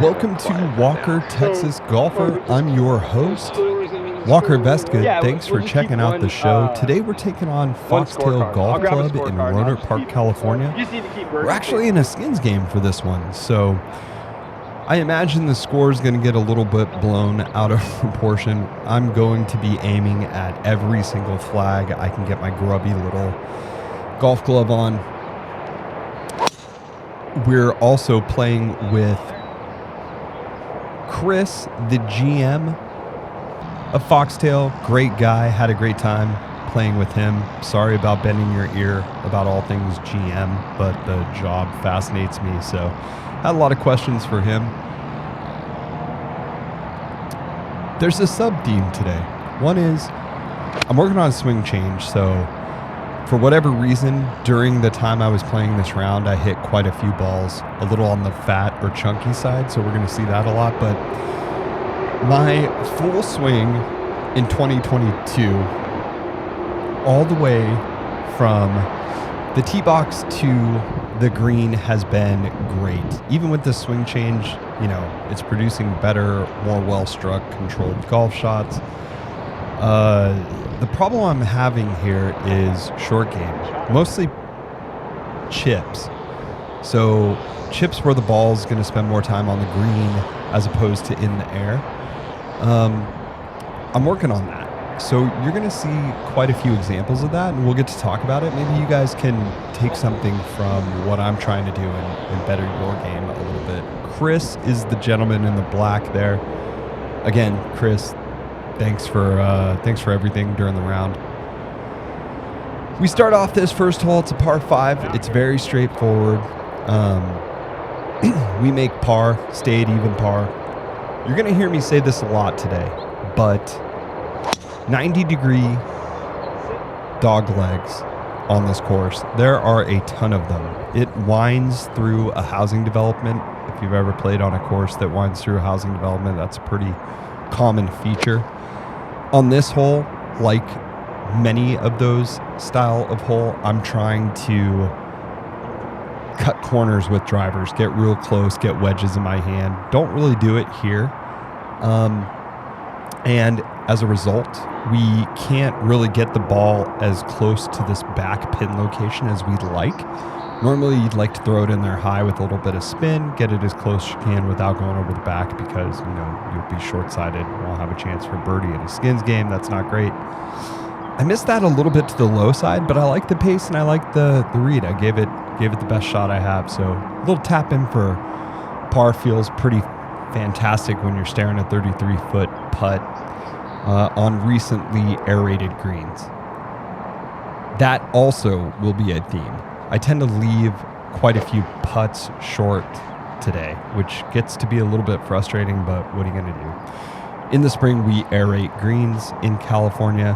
Welcome to Walker, Texas Golfer. I'm your host, Walker Vestgood. Thanks for checking out the show. Today we're taking on Foxtail Golf Club in Rohnert Park, California. We're actually in a skins game for this one, so I imagine the score is going to get a little bit blown out of proportion. I'm going to be aiming at every single flag I can get my grubby little golf glove on. We're also playing with Chris, the GM of Foxtail. Great guy. Had a great time playing with him. Sorry about bending your ear about all things GM, but the job fascinates me, so had a lot of questions for him. There's a sub-theme today. One is I'm working on a swing change, so for whatever reason, during the time I was playing this round, I hit quite a few balls a little on the fat or chunky side, so we're going to see that a lot. But my full swing in 2022, all the way from the tee box to the green, has been great. Even with the swing change, you know, it's producing better, more well-struck, controlled golf shots. The problem I'm having here is short game, mostly chips. So chips where the ball is going to spend more time on the green as opposed to in the air. I'm working on that. So you're going to see quite a few examples of that, and we'll get to talk about it. Maybe you guys can take something from what I'm trying to do and better your game a little bit. Chris is the gentleman in the black there. Again, Chris, thanks for everything during the round. We start off this first hole. It's a par 5. It's very straightforward. We make par, stay at even par. You're going to hear me say this a lot today, but 90-degree dog legs on this course. There are a ton of them. It winds through a housing development. If you've ever played on a course that winds through a housing development, that's a pretty common feature. On this hole, like many of those style of hole, I'm trying to cut corners with drivers, get real close, get wedges in my hand. Don't really do it here. And as a result, we can't really get the ball as close to this back pin location as we'd like. Normally, you'd like to throw it in there high with a little bit of spin, get it as close as you can without going over the back because, you know, you'll be short-sighted and won't have a chance for birdie in a skins game. That's not great. I missed that a little bit to the low side, but I like the pace and I like the read. I gave it the best shot I have. So a little tap in for par feels pretty fantastic when you're staring at 33-foot putt on recently aerated greens. That also will be a theme. I tend to leave quite a few putts short today, which gets to be a little bit frustrating, but what are you going to do? In the spring, we aerate greens in California.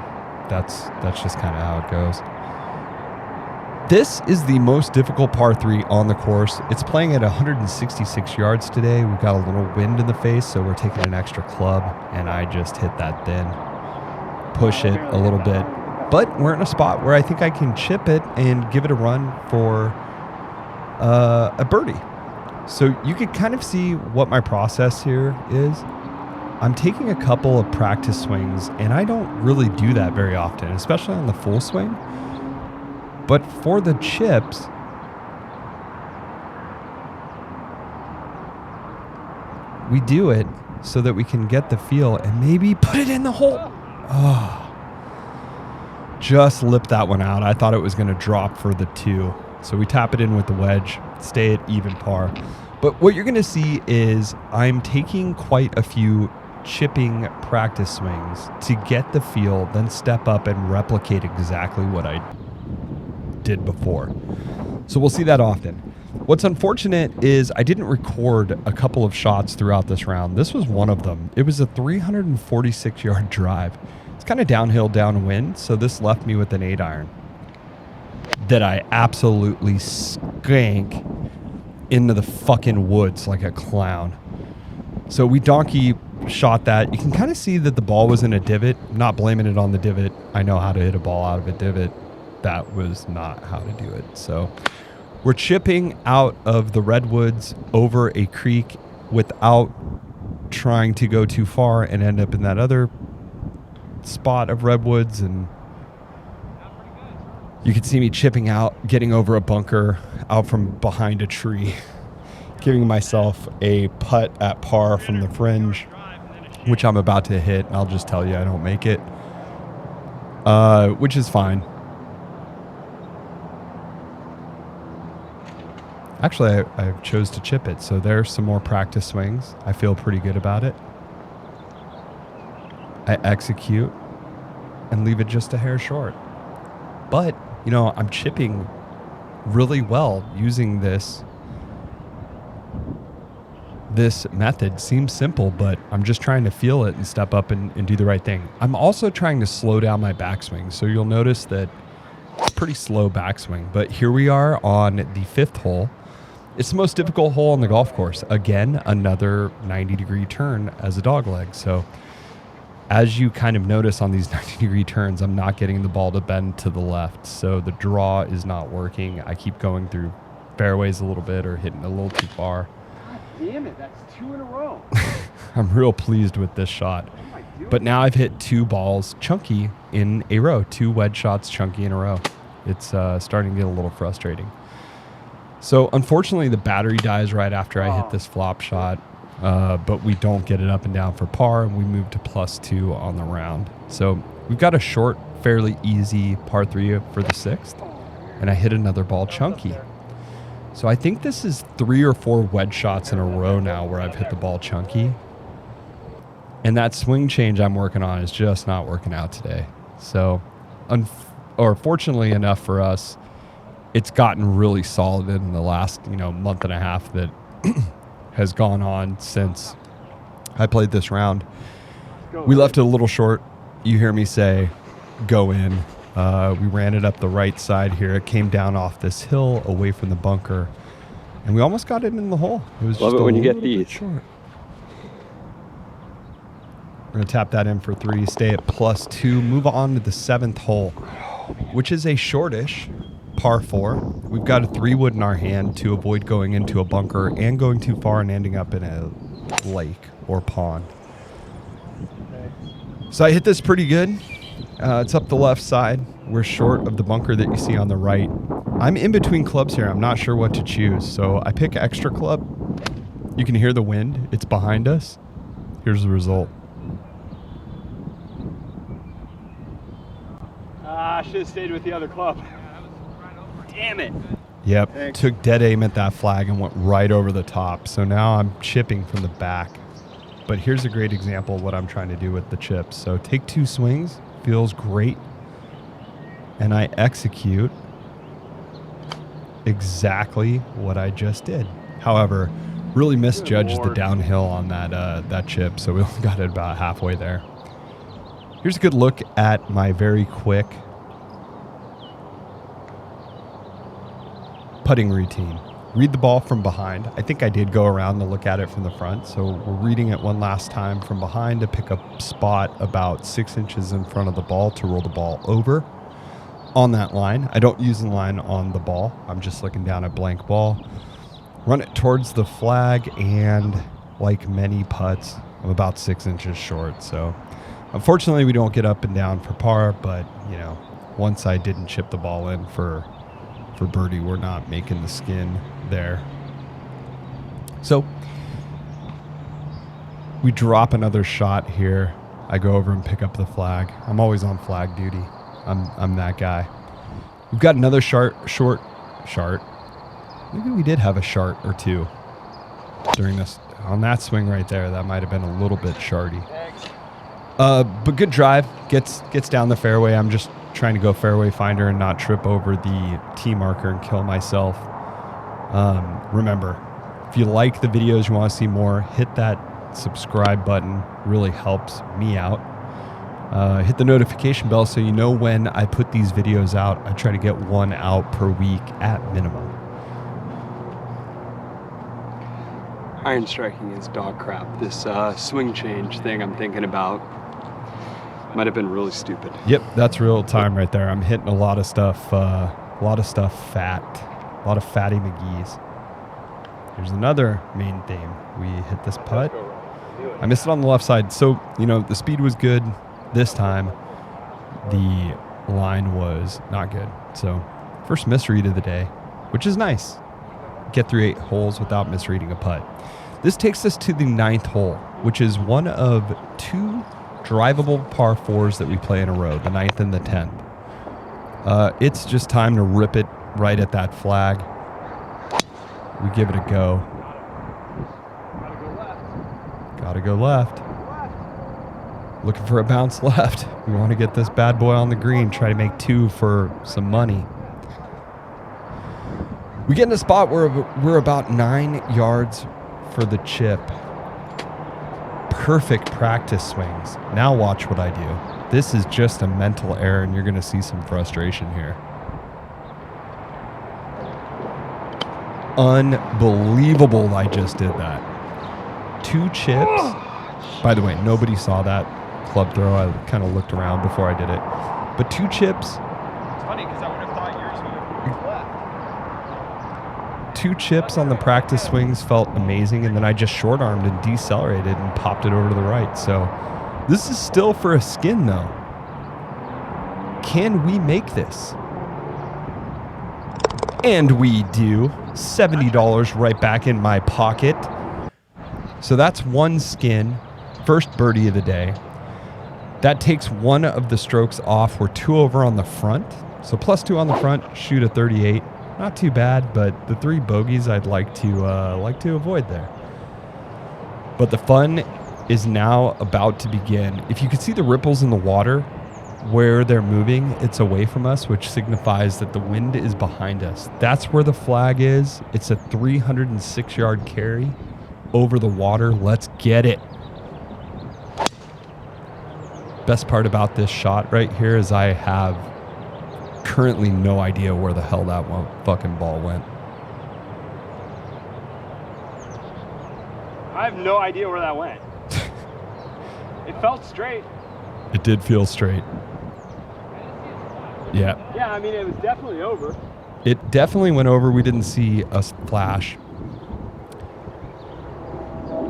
That's just kind of how it goes. This is the most difficult par 3 on the course. It's playing at 166 yards today. We've got a little wind in the face, so we're taking an extra club, and I just hit that thin. Push it a little bit. But we're in a spot where I think I can chip it and give it a run for a birdie. So you can kind of see what my process here is. I'm taking a couple of practice swings, and I don't really do that very often, especially on the full swing. But for the chips, we do it so that we can get the feel and maybe put it in the hole. Oh. Just lipped that one out. I thought it was going to drop for the 2. So we tap it in with the wedge, stay at even par. But what you're going to see is I'm taking quite a few chipping practice swings to get the feel, then step up and replicate exactly what I did before. So we'll see that often. What's unfortunate is I didn't record a couple of shots throughout this round. This was one of them. It was a 346-yard drive. Kind of downhill downwind, so this left me with an 8-iron that I absolutely skank into the fucking woods like a clown. So we donkey shot that. You can kind of see that the ball was in a divot. I'm not blaming it on the divot. I know how to hit a ball out of a divot. That was not how to do it. So we're chipping out of the redwoods over a creek without trying to go too far and end up in that other spot of redwoods. And you can see me chipping out, getting over a bunker out from behind a tree, giving myself a putt at par from the fringe, which I'm about to hit. And I'll just tell you I don't make it, which is fine. Actually, I chose to chip it, so there's some more practice swings. I feel pretty good about it. I execute and leave it just a hair short. But, you know, I'm chipping really well using this method. Seems simple, but I'm just trying to feel it and step up and do the right thing. I'm also trying to slow down my backswing, so you'll notice that it's pretty slow backswing. But here we are on the 5th hole. It's the most difficult hole on the golf course. Again, another 90-degree turn as a dog leg. So as you kind of notice on these 90-degree turns, I'm not getting the ball to bend to the left. So the draw is not working. I keep going through fairways a little bit or hitting a little too far. God damn it, that's 2 in a row. I'm real pleased with this shot. But now I've hit 2 balls chunky in a row, 2 wedge shots chunky in a row. It's starting to get a little frustrating. So unfortunately, the battery dies right after I hit this flop shot, but we don't get it up and down for par, and we move to +2 on the round. So we've got a short, fairly easy par 3 for the 6th, and I hit another ball chunky. So I think this is 3 or 4 wedge shots in a row now where I've hit the ball chunky. And that swing change I'm working on is just not working out today. So, fortunately enough for us, it's gotten really solid in the last, month and a half that has gone on since I played this round. We left it a little short. You hear me say, go in. We ran it up the right side here. It came down off this hill away from the bunker, and we almost got it in the hole. It was Love just it when a you get little bit these. short. We're going to tap that in for 3, stay at +2, move on to the 7th hole, which is a shortish par 4. We've got a 3-wood in our hand to avoid going into a bunker and going too far and ending up in a lake or pond. So I hit this pretty good. It's up the left side. We're short of the bunker that you see on the right. I'm in between clubs here. I'm not sure what to choose. So I pick extra club. You can hear the wind. It's behind us. Here's the result. I should have stayed with the other club. Damn it. Yep. Thanks. Took dead aim at that flag and went right over the top. So now I'm chipping from the back. But here's a great example of what I'm trying to do with the chips. So take 2 swings. Feels great. And I execute exactly what I just did. However, really misjudged the downhill on that chip. So we only got it about halfway there. Here's a good look at my very quick putting routine. Read the ball from behind. I think I did go around to look at it from the front. So we're reading it one last time from behind to pick a spot about 6 inches in front of the ball to roll the ball over on that line. I don't use the line on the ball. I'm just looking down at blank ball. Run it towards the flag, and like many putts, I'm about 6 inches short. So unfortunately, we don't get up and down for par, but once I didn't chip the ball in for birdie, we're not making the skin there. So we drop another shot here. I go over and pick up the flag. I'm always on flag duty. I'm that guy. We've got another short. Maybe we did have a shart or 2 during this. On that swing right there, that might have been a little bit shardy. But good drive. Gets down the fairway. I'm just trying to go fairway finder and not trip over the tee marker and kill myself. Remember, if you like the videos, you want to see more, hit that subscribe button. Really helps me out. Hit the notification bell so you know when I put these videos out. I try to get 1 out per week at minimum. Iron striking is dog crap. This swing change thing I'm thinking about might have been really stupid. Yep, that's real time right there. I'm hitting a lot of stuff fat. A lot of fatty McGee's. Here's another main theme. We hit this putt. I missed it on the left side. So, the speed was good this time. The line was not good. So, first misread of the day, which is nice. Get through 8 holes without misreading a putt. This takes us to the 9th hole, which is one of 2 drivable par 4s that we play in a row, the 9th and the 10th. It's just time to rip it right at that flag. We give it a go. Gotta go left. Looking for a bounce left. We want to get this bad boy on the green, try to make 2 for some money. We get in a spot where we're about 9 yards for the chip. Perfect practice swings. Now watch what I do. This is just a mental error, and you're going to see some frustration here. Unbelievable I just did that. 2 chips. By the way, nobody saw that club throw. I kind of looked around before I did it. But 2 chips. It's funny because I would have thought yours would have left. 2 chips on the practice swings felt amazing, and then I just short-armed and decelerated and popped it over to the right. So this is still for a skin, though. Can we make this? And we do. $70 right back in my pocket. So that's 1 skin. First birdie of the day. That takes 1 of the strokes off. We're 2 over on the front. So +2 on the front, shoot a 38. Not too bad, but the 3 bogeys I'd like to avoid there. But the fun is now about to begin. If you can see the ripples in the water where they're moving, it's away from us, which signifies that the wind is behind us. That's where the flag is. It's a 306-yard carry over the water. Let's get it. Best part about this shot right here is I have currently no idea where the hell that fucking ball went. I have no idea where that went. It felt straight. It did feel straight. Yeah. Yeah, I mean, it was definitely over. It definitely went over. We didn't see a flash.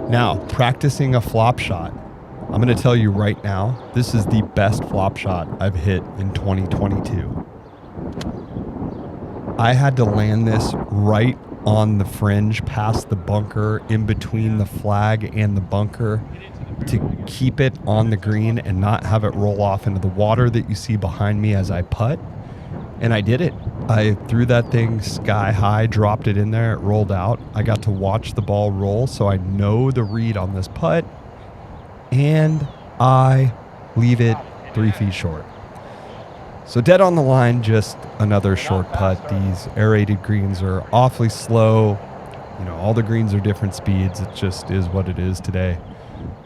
Now, practicing a flop shot. I'm going to tell you right now, this is the best flop shot I've hit in 2022. I had to land this right on the fringe, past the bunker, in between the flag and the bunker, to keep it on the green and not have it roll off into the water that you see behind me as I putt. And I did it. I threw that thing sky high, dropped it in there, it rolled out. I got to watch the ball roll, so I know the read on this putt. And I leave it 3 feet short. So dead on the line, just another short putt. These aerated greens are awfully slow. All the greens are different speeds. It just is what it is today.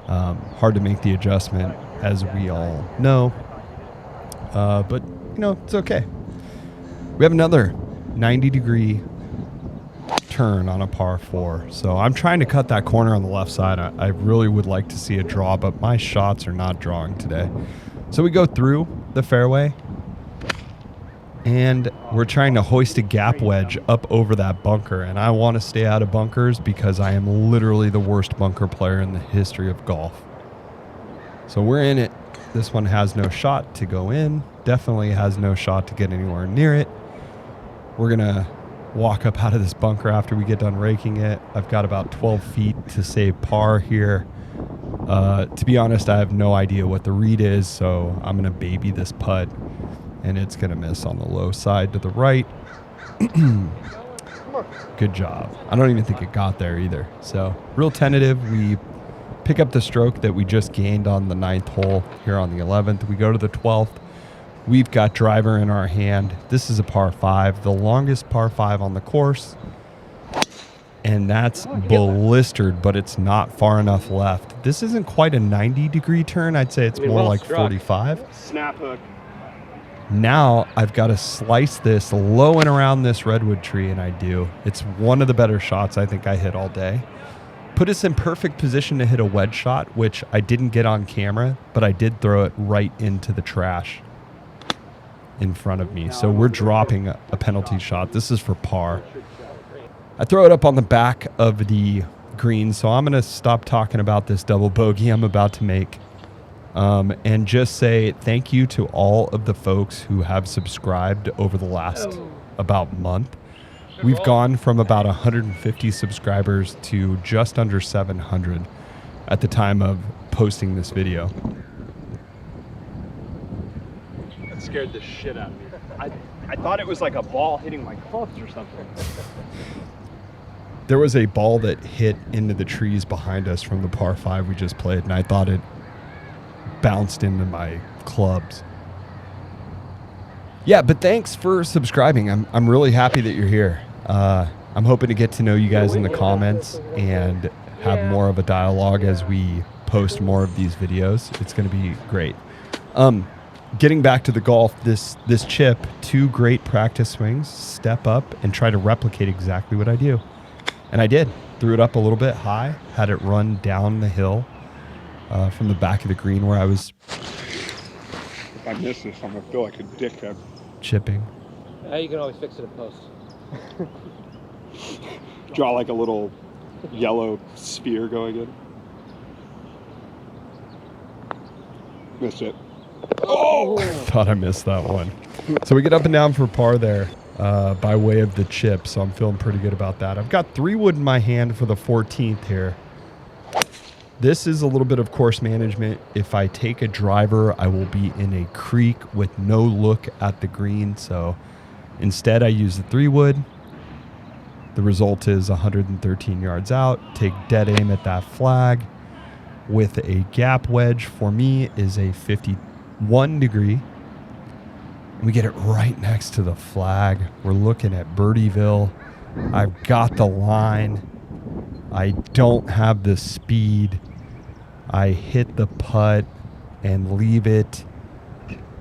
Hard to make the adjustment, as we all know. But, it's okay. We have another 90-degree turn on a par 4. So I'm trying to cut that corner on the left side. I really would like to see a draw, but my shots are not drawing today. So we go through the fairway, and we're trying to hoist a gap wedge up over that bunker. And I want to stay out of bunkers because I am literally the worst bunker player in the history of golf. So we're in it. This one has no shot to go in. Definitely has no shot to get anywhere near it. We're going to walk up out of this bunker after we get done raking it. I've got about 12 feet to save par here. To be honest, I have no idea what the read is, so I'm going to baby this putt, and it's going to miss on the low side to the right. Good job. I don't even think it got there either. So real tentative. We pick up the stroke that we just gained on the 9th hole here on the 11th. We go to the 12th. We've got driver in our hand. This is a par 5, the longest par 5 on the course. And that's blistered, but it's not far enough left. This isn't quite a 90-degree turn. I'd say it's more like 45. Snap hook. Now I've got to slice this low and around this redwood tree, and I do. It's one of the better shots I think I hit all day. Put us in perfect position to hit a wedge shot, which I didn't get on camera, but I did throw it right into the trash in front of me. So we're dropping a penalty shot. This is for par. I throw it up on the back of the green, so I'm going to stop talking about this double bogey I'm about to make and just say thank you to all of the folks who have subscribed over the last about month. We've gone from about 150 subscribers to just under 700 at the time of posting this video. That scared the shit out of me. I thought it was like a ball hitting my clubs or something. There was a ball that hit into the trees behind us from the par 5 we just played, and I thought it bounced into my clubs. Yeah, but thanks for subscribing. I'm really happy that you're here. I'm hoping to get to know you guys in the comments and have more of a dialogue as we post more of these videos. It's going to be great. Getting back to the golf, this chip, 2 great practice swings, step up and try to replicate exactly what I do. And I did. Threw it up a little bit high, had it run down the hill from the back of the green where I was. If I miss this, I'm going to feel like a dickhead. Chipping. You can always fix it in post. Draw like a little yellow sphere going in. Missed it. Oh! Thought I missed that one. So we get up and down for par there by way of the chip, so I'm feeling pretty good about that. I've got 3 wood in my hand for the 14th here. This is a little bit of course management. If I take a driver, I will be in a creek with no look at the green, so instead I use the 3 wood. The result is 113 yards out. Take dead aim at that flag with a gap wedge. For me is a 51 degree. We get it right next to the flag. We're looking at Birdieville. I've got the line. I don't have the speed. I hit the putt and leave it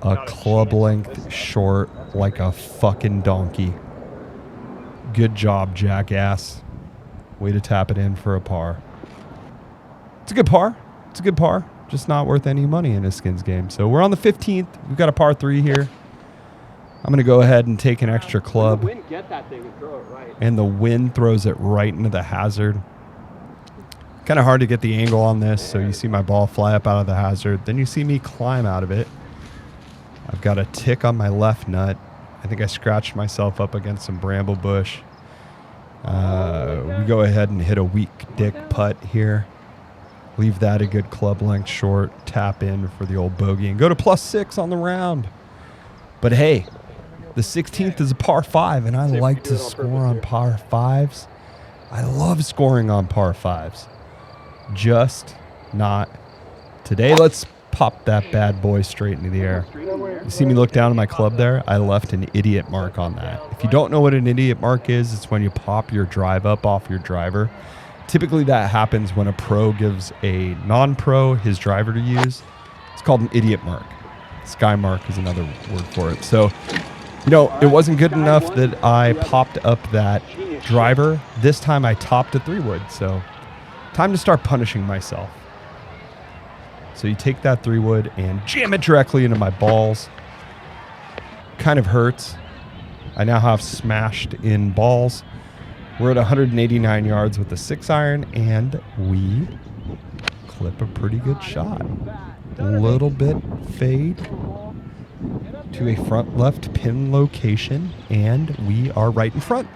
a club length short like a fucking donkey. Good job, jackass. Way to tap it in for a par. It's a good par. It's a good par. Just not worth any money in a skins game. So we're on the 15th. We've got a par 3 here. I'm going to go ahead and take an extra club. The wind get that thing and throw it right. And the wind throws it right into the hazard. Kind of hard to get the angle on this, so you see my ball fly up out of the hazard. Then you see me climb out of it. I've got a tick on my left nut. I think I scratched myself up against some bramble bush. We go ahead and hit a weak dick putt here. Leave that a good club length short. Tap in for the old bogey and go to +6 on the round. But hey, the 16th is a par 5, and I like to score on par 5s. I love scoring on par 5s. Just not today. Let's pop that bad boy straight into the air. You see me look down at my club there? I left an idiot mark on that. If you don't know what an idiot mark is, it's when you pop your drive up off your driver. Typically that happens when a pro gives a non-pro his driver to use. It's called an idiot mark. Sky mark is another word for it. So, you know, it wasn't good enough that I popped up that driver. This time I topped a 3 wood. So time to start punishing myself. So you take that 3 wood and jam it directly into my balls. Kind of hurts. I now have smashed in balls. We're at 189 yards with the 6-iron, and we clip a pretty good shot. A little bit fade to a front left pin location, and we are right in front.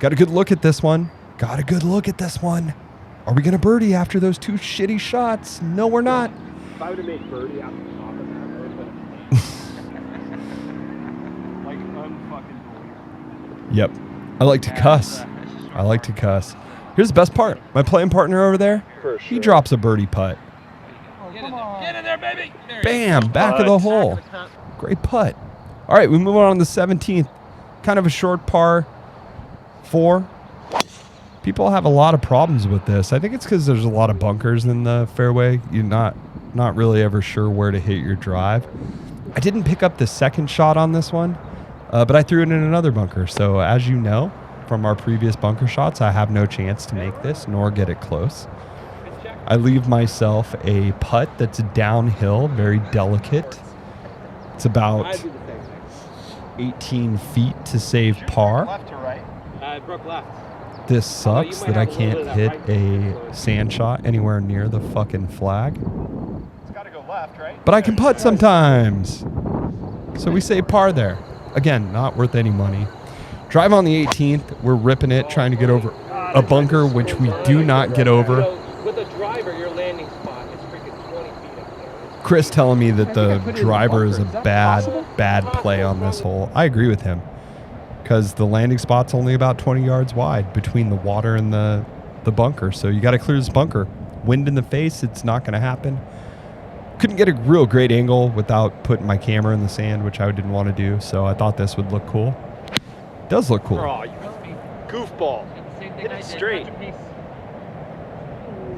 Got a good look at this one. Got a good look at this one. Are we going to birdie after those 2 shitty shots? No, we're not. If I would have made birdie out the top of that, I would have Like unfucking believable. Yep. I like to cuss. I like to cuss. Here's the best part. My playing partner over there, he drops a birdie putt. Get in there, baby! Bam! Back of the hole. Great putt. All right, we move on to the 17th. Kind of a short par 4. People have a lot of problems with this. I think it's because there's a lot of bunkers in the fairway. You're not really ever sure where to hit your drive. I didn't pick up the second shot on this one, but I threw it in another bunker. So as you know from our previous bunker shots, I have no chance to make this nor get it close. I leave myself a putt that's downhill, very delicate. It's about 18 feet to save par. Left to right? It broke left. This sucks that I can't hit a sand shot anywhere near the fucking flag. It's got to go left, right? But I can putt sometimes. So we say par there. Again, not worth any money. Drive on the 18th. We're ripping it, trying to get over a bunker, which we do not get over. With a driver, your landing spot is freaking 20 feet up there. Chris telling me that the driver is a bad play on this hole. I agree with him. Because the landing spot's only about 20 yards wide between the water and the bunker. So you got to clear this bunker. Wind in the face, it's not going to happen. Couldn't get a real great angle without putting my camera in the sand, which I didn't want to do. So I thought this would look cool. It does look cool. Oh, you goofball. Hit it straight.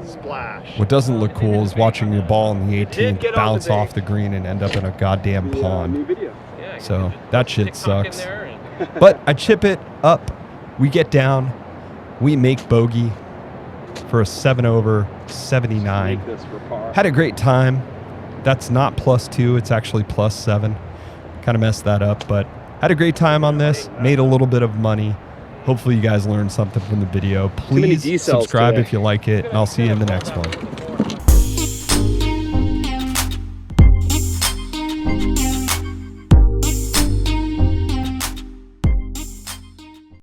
Splash. What doesn't look cool is watching your ball in the did 18th get on bounce the bank. off the green and end up in a goddamn New pond. video. Yeah, So that shit TikTok in sucks. there and- But I chip it up. We get down. We make bogey for a 7 over 79. Make this for par. Had a great time. That's not +2. It's actually +7. Kind of messed that up, but had a great time on this. Made a little bit of money. Hopefully you guys learned something from the video. many Please decels subscribe today. if you like it, and I'll see you in the next one.